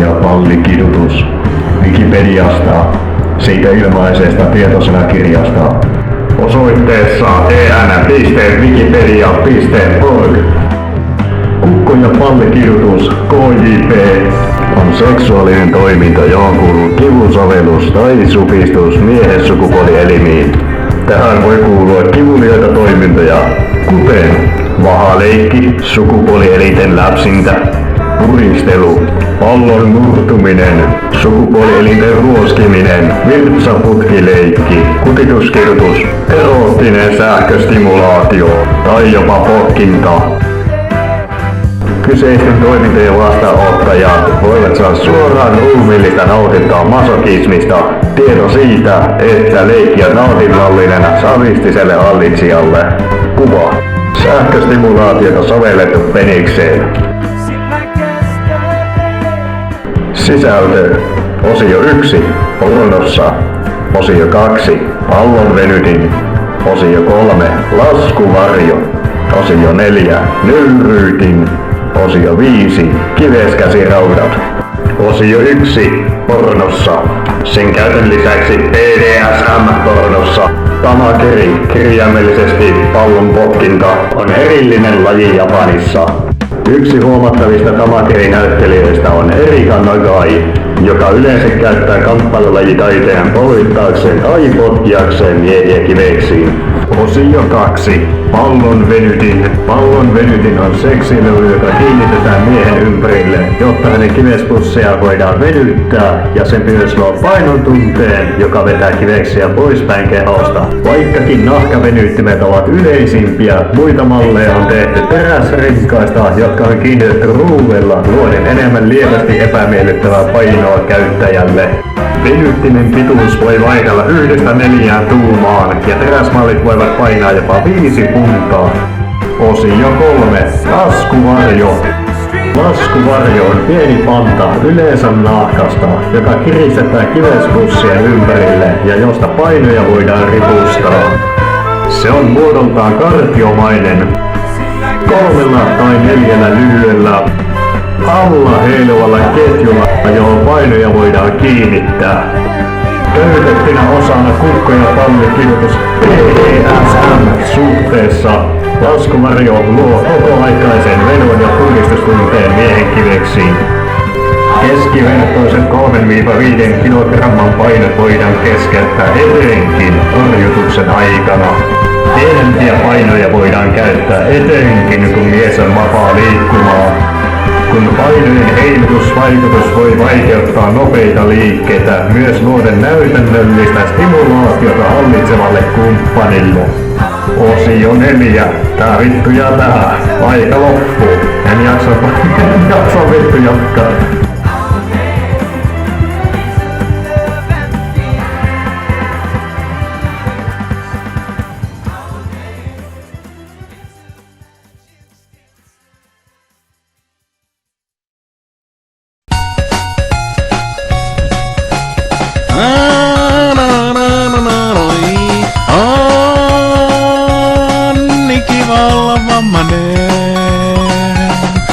ja pallikidutus. Wikipediasta, siitä ilmaisesta tietosanakirjasta. Osoitteessa en.wikipedia.org. Kukko- ja pallikidutus, KJP, on seksuaalinen toiminta, johon kuuluu kivusovellus tai supistus miehen sukupuolielimiin. Tähän voi kuulua kivuliaita toimintoja, kuten vahaleikki, sukupuolielinten läpsintä, puristelu, pallon murtuminen, sukupuolielinten ruoskiminen, virtsaputkileikki, kutituskirjoitus, eroottinen sähköstimulaatio tai jopa potkinta. Kyseisten toimintojen vastaanottajat voivat saada suoraan ruumiillista nautintoa masokismista. Tieto siitä, että leikki on nautinnollinen sadistiselle hallitsijalle. Kuva. Sähköstimulaatiota sovellettu penikseen. Sisältö. Osio 1. Pornossa. Osio 2. Pallonvenytin. Osio 3. Laskuvarjo. Osio 4. Nöyryytin. Osio 5. Kiveskäsiraudat. Osio 1. Pornossa. Sen käytön lisäksi BDSM-pornossa. Tamakeri, kirjaimellisesti pallon potkinta, on erillinen laji Japanissa. Yksi huomattavista tamakeri-näyttelijöistä on Erika Nagai, joka yleensä käyttää kamppailulajitaiteen polvittaakseen tai potkiakseen miehiä kiveksiin. Osio 2. Pallonvenytin. Pallonvenytin on seksilevy, joka kiinnitetään miehen ympärille, jotta hänen kivespusseja voidaan venyttää, ja se myös luo painon tunteen, joka vetää kiveksiä poispäin kehosta. Vaikkakin nahkavenyttimet ovat yleisimpiä, muita malleja on tehty teräsrenkaista, jotka on kiinnitetty ruuvilla luoden enemmän lievästi epämiellyttävää painoa käyttäjälle. Venyttimen pituus voi vaihdella 1–4 tuumaan ja teräsmallit voivat painaa jopa 5 puntaa. Osio 3. Laskuvarjo. Laskuvarjo on pieni panta, yleensä nahkasta, joka kiristetään kivespussien ympärille ja josta painoja voidaan ripustaa. Se on muodoltaan kartiomainen. 3 tai 4 lyhyellä alla heiluvalla ketjulla, johon painoja voidaan kiinnittää. Käytettynä osana kukko- ja pallikidutus BDSM-suhteessa laskuvarjo luo kokoaikaisen vedon ja puhdistustunteen miehen kiveksiin. Keskivertoiset 3–5 kilogramman painot voidaan keskeyttää etenkin horjutuksen aikana. Pienempiä painoja voidaan käyttää etenkin, kun mies on vapaa liikkumaan. Kun painojen heilutusvaikutus voi vaikeuttaa nopeita liikkeitä, myös luoden näytännöllistä stimulaatiota hallitsevalle kumppanille. Osio 4. Tää vittu jää tähän. Aika loppuu. En jaksa vittu jatkaa.